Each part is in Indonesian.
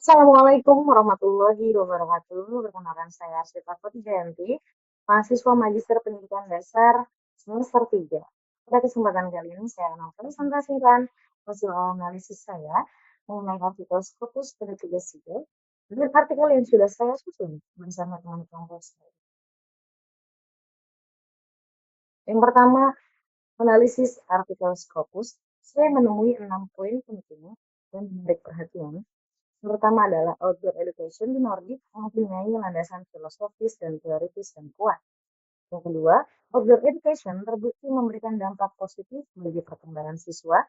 Assalamualaikum warahmatullahi wabarakatuh. Perkenalkan saya Arsita Putjanti, mahasiswa Magister Pendidikan Dasar semester 3. Pada kesempatan kali ini saya akan mempresentasikan hasil analisis saya mengenai artikel Scopus pada 3 sipil dan artikel yang sudah saya susun bersama teman-teman saya. Yang pertama, analisis artikel Scopus. Saya menemui 6 poin penting dan menarik perhatian. Yang pertama adalah outdoor education di Nordik mempunyai landasan filosofis dan teoritis yang kuat. Yang kedua, outdoor education terbukti memberikan dampak positif bagi perkembangan siswa.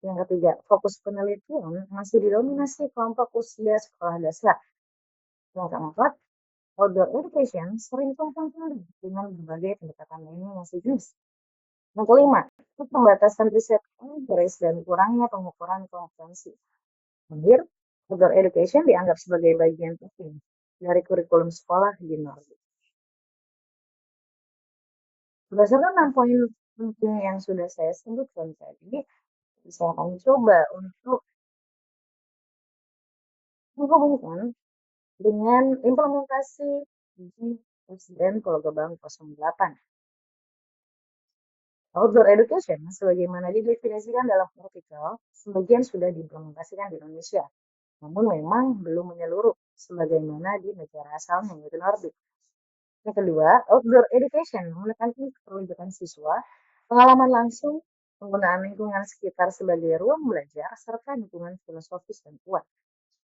Yang ketiga, fokus penelitian masih didominasi kelompok usia sekolah dasar. Yang keempat, outdoor education sering tumpang tindih dengan berbagai pendekatan lainnya yang sejenis. Yang kelima, pembatasan riset empiris dan kurangnya pengukuran kompetensi. Terakhir, outdoor education dianggap sebagai bagian penting dari kurikulum sekolah di Nordik. Berdasarkan 6 poin penting yang sudah saya sebutkan tadi, saya akan coba untuk menghubungkan dengan implementasi di SDN Pulau Gebang 08. Outdoor education, sebagaimana didefinisikan dalam artikel, sebagian sudah diimplementasikan di Indonesia, namun memang belum menyeluruh sebagaimana di negara asalnya, yaitu Nordik. Yang kedua, outdoor education menekankan keterlibatan siswa, pengalaman langsung, penggunaan lingkungan sekitar sebagai ruang belajar, serta dukungan filosofis dan kuat.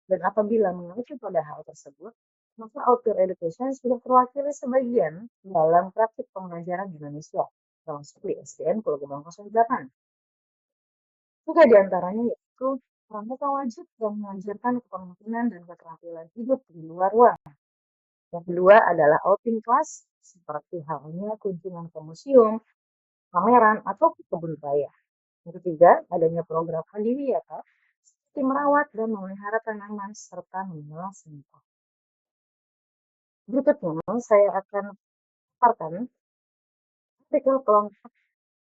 Dan apabila mengacu pada hal tersebut, maka outdoor education sudah terwakili sebagian dalam praktik pembelajaran di Indonesia, termasuk di SDN Pulau Gebang 08. Tiga di antaranya yaitu pramuka wajib yang mengajarkan kepemimpinan dan keterampilan hidup di luar ruang. Yang kedua adalah outing class, seperti halnya kunjungan ke museum, pameran, atau ke kebun raya. Yang ketiga, adanya program handiyata, seperti merawat dan memelihara tanaman serta mengolah sampah. Berikutnya, saya akan paparkan artikel kelompok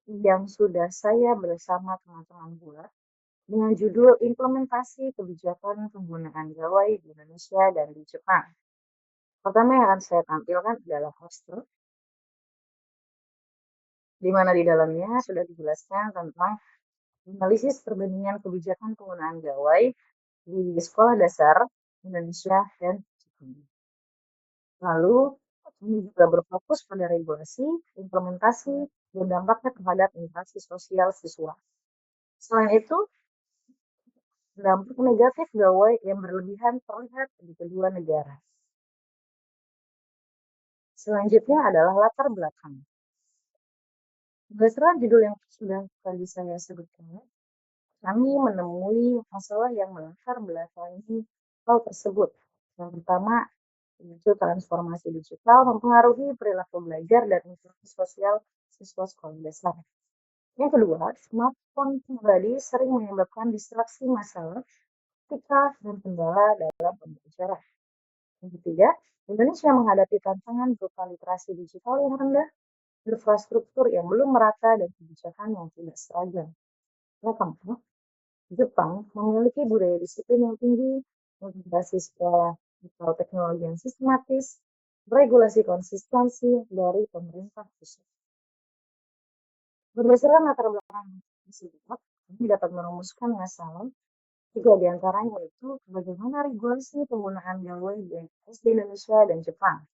yang sudah saya bersama teman-teman buat dengan judul Implementasi Kebijakan Penggunaan Gawai di Indonesia dan di Jepang. Pertama yang akan saya tampilkan adalah poster, di mana di dalamnya sudah dijelaskan tentang analisis perbandingan kebijakan penggunaan gawai di sekolah dasar Indonesia dan Jepang. Lalu, ini juga berfokus pada regulasi, implementasi, dan dampaknya terhadap interaksi sosial siswa. Selain itu, dampak negatif gawai yang berlebihan terlihat di kedua negara. Selanjutnya adalah latar belakang. Berdasarkan judul yang sudah tadi saya sebutkan, kami menemui masalah yang melatar belakangi hal tersebut. Yang pertama, yaitu transformasi digital mempengaruhi perilaku belajar dan interaksi sosial siswa sekolah dasar. Yang kedua, smartphone pribadi sering menyebabkan distraksi masalah, etika, dan kendala dalam pembelajaran. Yang ketiga, Indonesia menghadapi tantangan berupa literasi digital yang rendah, infrastruktur yang belum merata, dan kebijakan yang tidak seragam. Yang keempat, Jepang memiliki budaya disiplin yang tinggi, integrasi sekolah atau teknologi yang sistematis, regulasi konsistensi dari pemerintah pusat. Berdasarkan latar belakang tersebut, kami dapat merumuskan masalah tiga di antaranya yaitu bagaimana regulasi penggunaan gawai di Indonesia dan Jepang.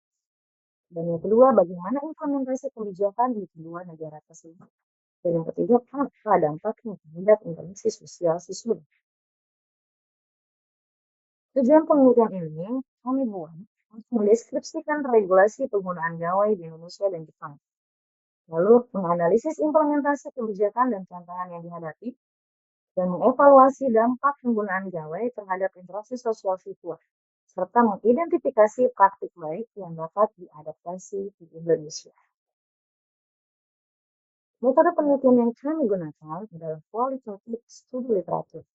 Dan yang kedua, bagaimana implementasi kebijakan di kedua negara tersebut. Dan yang ketiga, apa dampaknya terhadap interaksi sosial siswa. Tujuan penelitian ini kami buat untuk mendeskripsikan regulasi penggunaan gawai di Indonesia dan Jepang, lalu menganalisis implementasi kebijakan dan tantangan yang dihadapi, dan mengevaluasi dampak penggunaan gawai terhadap interaksi sosial siswa, serta mengidentifikasi praktik baik yang dapat diadaptasi di Indonesia. Metode penelitian yang kami gunakan adalah qualitative studi literatur,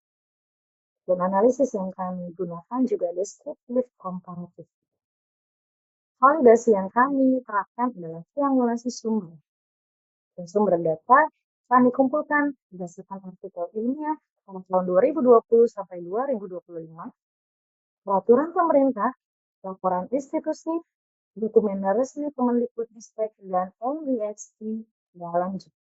dan analisis yang kami gunakan juga deskriptif komparatif. Validasi yang kami terapkan adalah triangulasi sumber. Dan sumber data kami kumpulkan berdasarkan artikel ilmiah pada tahun 2020 sampai 2025 Peraturan pemerintah, laporan institusi, dokumen resmi Kemendikbudristek, dan NIXT dalam Jepang.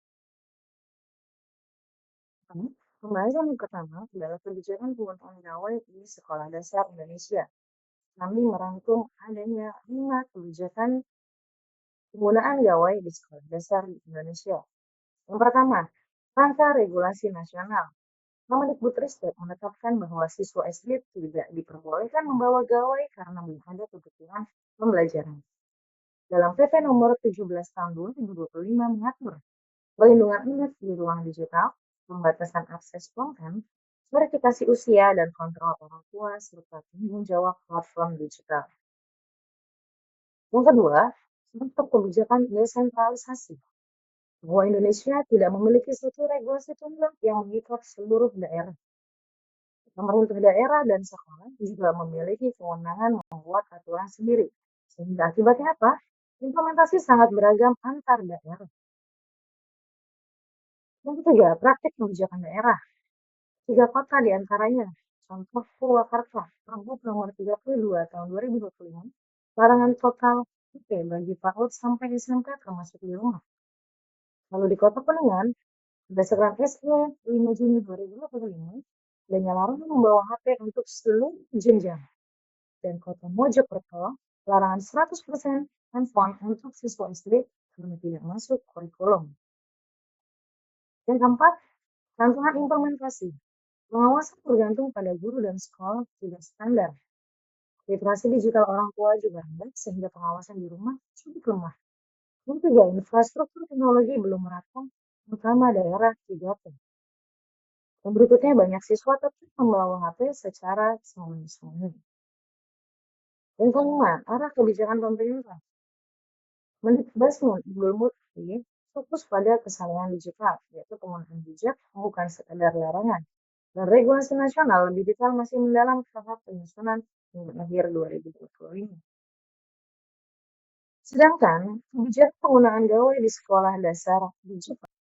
Pembahasan yang pertama adalah kebijakan penggunaan gawai di sekolah dasar Indonesia. Kami merangkum adanya 5 kebijakan penggunaan gawai di sekolah dasar di Indonesia. Yang pertama, Rangka Regulasi Nasional. Kemendikbudristek menetapkan bahwa siswa SD tidak diperbolehkan membawa gawai karena belum ada kebutuhan pembelajaran. Dalam PP nomor 17 tahun 2025 mengatur perlindungan anak di ruang digital, pembatasan akses konten, verifikasi usia, dan kontrol orang tua, serta tanggung jawab platform digital. Yang kedua, untuk kebijakan desentralisasi, bahwa Indonesia tidak memiliki suatu regulasi tunggal yang mengikat seluruh daerah. Pemerintah daerah dan sekolah juga memiliki kewenangan membuat aturan sendiri. Sehingga akibatnya apa? Implementasi sangat beragam antar daerah. Yang ketiga, praktik kebijakan daerah. 3 kota di antaranya, contoh Purwakarta, Pergub nomor 32 tahun 2025, larangan total IP bagi PAUD sampai SMP termasuk di rumah. Lalu di Kota Kuningan, berdasarkan SE 5 Juni 2025, adanya larangan membawa HP untuk seluruh jenjang. Dan Kota Mojokerto, larangan 100% handphone untuk siswa SD karena tidak masuk kurikulum. Yang keempat, rancangan implementasi. Pengawasan bergantung pada guru dan sekolah tidak standar. Literasi digital orang tua juga rendah sehingga pengawasan di rumah cukup lemah. Yang ketiga, infrastruktur teknologi belum merata, terutama daerah 3T. Dan berikutnya, banyak siswa tetap membawa HP secara sembunyi-sembunyi. Yang kelima, arah kebijakan pemerintah. Mendikbud Iqbal Mufti fokus pada kesalahan digital, yaitu penggunaan bijak bukan sekadar larangan. Dan regulasi nasional lebih detail masih mendalam tahap penyusunan hingga akhir 2025. Sedangkan kebijakan penggunaan gawai di sekolah dasar di Jepang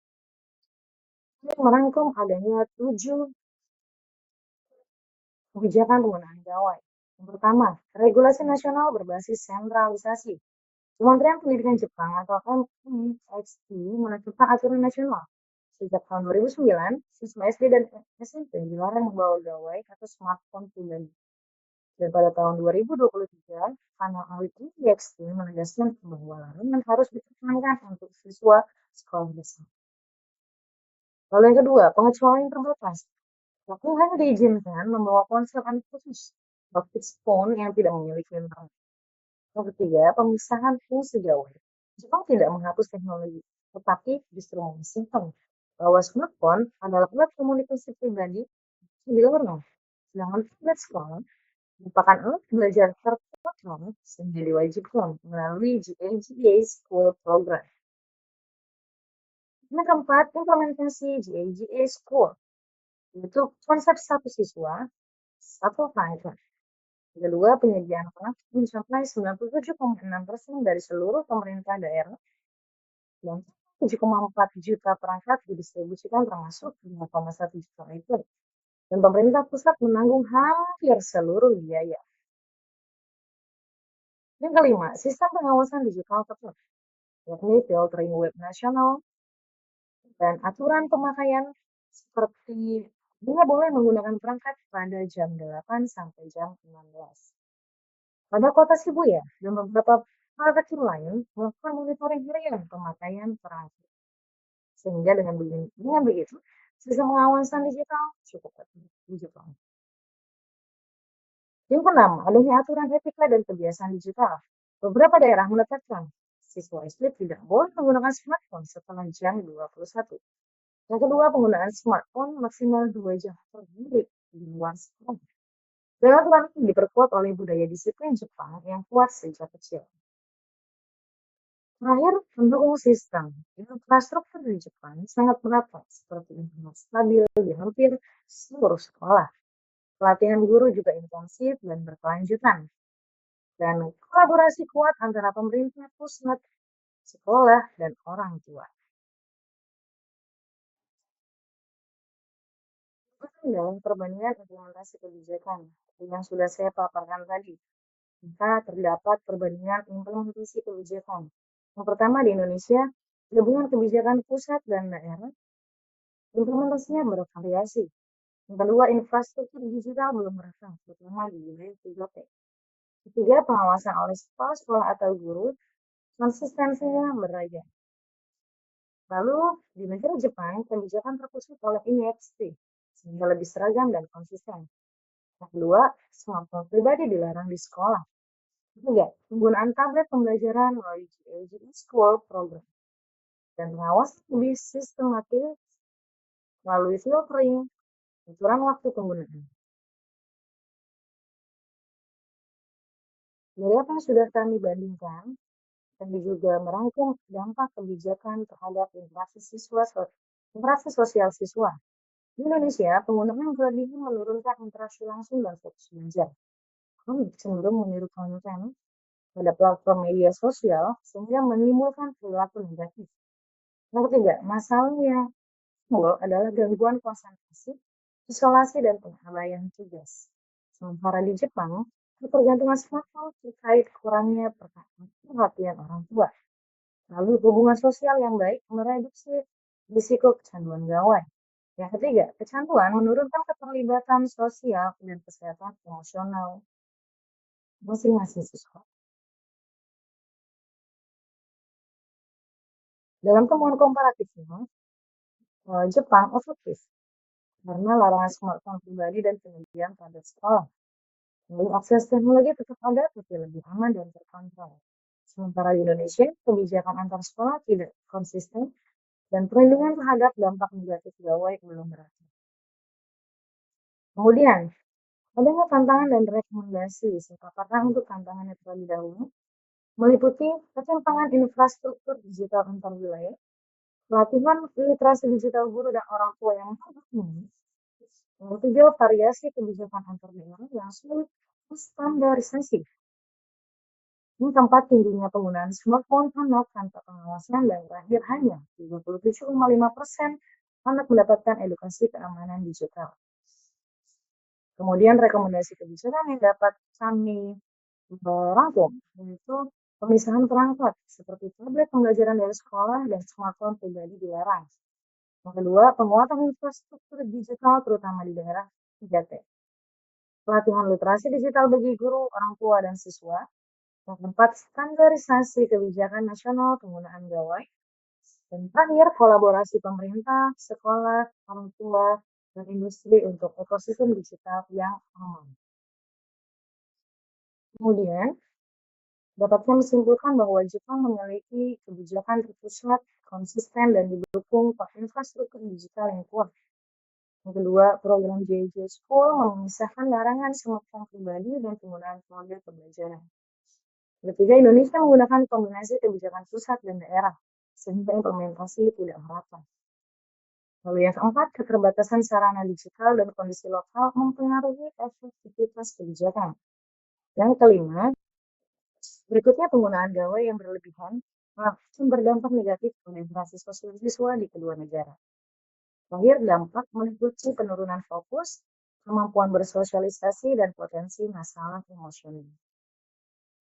merangkum adanya 7 kebijakan penggunaan gawai. Yang pertama, regulasi nasional berbasis sentralisasi. Kementerian Pendidikan Jepang atau MIXT menetapkan aturan nasional. Sejak tahun 2009, siswa SD dan SMP dilarang membawa gawai atau smartphone pribadi. Dan pada tahun 2023, panel audit MIXT menegaskan bahwa larangan harus dipertahankan untuk siswa sekolah dasar. Lalu yang kedua, pengecualian terbatas. Pelaku hanya diizinkan membawa ponsel anak khusus atau fixed phone yang tidak memiliki internet. Yang ketiga, pemisahan fungsi gawai. Jepang tidak menghapus teknologi, tetapi justru memisahkan bahwa smartphone adalah alat komunikasi pribadi yang dilarang. Sedangkan tablet sekolah merupakan alat belajar terkontrol sehingga diwajibkan melalui GAGA School Program. Yang keempat, implementasi GAGA School, yaitu konsep satu siswa, satu perangkat. Yang kedua, penyediaan perangkat mencapai 97,6% dari seluruh pemerintah daerah dan 7,4 juta perangkat didistribusikan termasuk 2,1 juta iPad. Dan pemerintah pusat menanggung hampir seluruh biaya. Yang kelima, sistem pengawasan digital ketat, yakni filtering web nasional dan aturan pemakaian seperti tidak boleh menggunakan perangkat pada jam 8 sampai jam 16. Pada kota Shibuya dan beberapa kota kecil lain melakukan monitoring harian pemakaian perangkat. Sehingga dengan begitu, sistem pengawasan digital cukup ketat di Jepang. Yang keenam, adanya aturan etika dan kebiasaan digital. Beberapa daerah menetapkan siswa SD tidak boleh menggunakan smartphone setelah jam 21. Yang kedua, penggunaan smartphone maksimal 2 jam per hari di luar sekolah. Dan aturan ini diperkuat oleh budaya disiplin Jepang yang kuat sejak kecil. Terakhir, mendukung sistem. Infrastruktur di Jepang sangat merata, seperti internet stabil di hampir seluruh sekolah. Pelatihan guru juga intensif dan berkelanjutan. Dan kolaborasi kuat antara pemerintah pusat, sekolah, dan orang tua. dalam perbandingan implementasi kebijakan yang sudah saya paparkan tadi. Maka terdapat perbandingan implementasi kebijakan. Yang pertama di Indonesia, gabungan kebijakan pusat dan daerah, implementasinya bervariasi. Yang kedua, infrastruktur digital belum merata, terutama di wilayah 3T. Ketiga, pengawasan oleh kepala sekolah atau guru, konsistensinya beragam. Lalu, di negara Jepang, kebijakan terpusat oleh INEXT, sehingga lebih seragam dan konsisten. Yang kedua, smartphone pribadi dilarang di sekolah. Ketiga, penggunaan tablet pembelajaran melalui GAG School Program. Dan pengawasan lebih sistematis melalui filtering, aturan waktu penggunaan. Dari apa yang sudah kami bandingkan, kami juga merangkum dampak kebijakan terhadap interaksi sosial siswa. Di Indonesia, penggunaan kelebihan menurunkan interaksi langsung dan fokus belajar. Kami cenderung meniru konten pada platform media sosial sehingga menimbulkan perilaku negatif. Yang ketiga, masalah yang timbul adalah gangguan konsentrasi, isolasi, dan pengabaian tugas. Sementara di Jepang, ketergantungan smartphone terkait kurangnya perhatian orang tua. Lalu hubungan sosial yang baik mereduksi risiko kecanduan gawai. Yang ketiga, kecanduan menurunkan keterlibatan sosial dan kesehatan emosional masing-masing siswa. Dalam temuan komparatifnya, Jepang efektif karena larangan smartphone pribadi dan penelitian pada sekolah. Lalu akses teknologi tetap ada, tapi lebih aman dan terkontrol. Sementara di Indonesia, kebijakan antar sekolah tidak konsisten dan perlindungan terhadap dampak negatif gawai belum merata. Kemudian, adanya tantangan dan rekomendasi. Saya paparkan untuk tantangannya terlebih dahulu, meliputi ketimpangan infrastruktur digital antar wilayah, pelatihan literasi digital guru dan orang tua yang mumpuni. Yang ketiga, variasi kebijakan antar daerah yang sulit standarisasi. Ini tempat tingginya penggunaan smartphone anak tanpa pengawasan dan terakhir hanya 37,5% anak mendapatkan edukasi keamanan digital. Kemudian rekomendasi kebijakan yang dapat kami rangkum yaitu pemisahan perangkat seperti tablet pembelajaran dari sekolah dan smartphone pribadi dilarang. Yang kedua, penguatan infrastruktur digital terutama di daerah 3T. Pelatihan literasi digital bagi guru, orang tua, dan siswa. Yang keempat, standarisasi kebijakan nasional penggunaan gawai. Dan terakhir, kolaborasi pemerintah, sekolah, orang tua, dan industri untuk ekosistem digital yang aman. Kemudian, dapat kami simpulkan bahwa Jepang memiliki kebijakan terpusat, konsisten, dan didukung infrastruktur digital yang kuat. Yang kedua, program JJ School memisahkan larangan smartphone pribadi dan penggunaan tablet pembelajaran. Ketiga, Indonesia menggunakan kombinasi kebijakan pusat dan daerah, sehingga implementasi tidak merata. Lalu yang keempat, keterbatasan sarana digital dan kondisi lokal mempengaruhi efektivitas kebijakan. Yang kelima, berikutnya penggunaan gawai yang berlebihan akan berdampak negatif pada interaksi sosial siswa di kedua negara. Terakhir, dampak meliputi penurunan fokus, kemampuan bersosialisasi, dan potensi masalah emosional.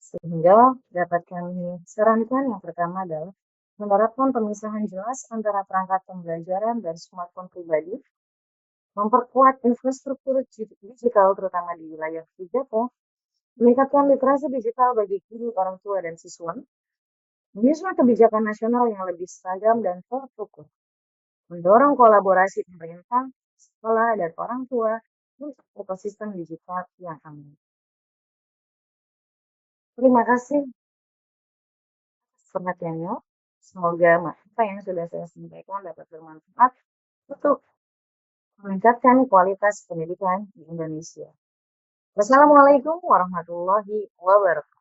Sehingga dapat kami sarankan yang pertama adalah menerapkan pemisahan jelas antara perangkat pembelajaran dan smartphone pribadi, memperkuat infrastruktur digital terutama di wilayah 3T, meningkatkan literasi digital bagi guru, orang tua, dan siswa, menyusun kebijakan nasional yang lebih seragam dan terukur, mendorong kolaborasi pemerintah, sekolah, dan orang tua untuk ekosistem digital yang aman. Terima kasih perhatiannya. Semoga apa yang sudah saya sampaikan dapat bermanfaat untuk meningkatkan kualitas pendidikan di Indonesia. Wassalamualaikum warahmatullahi wabarakatuh.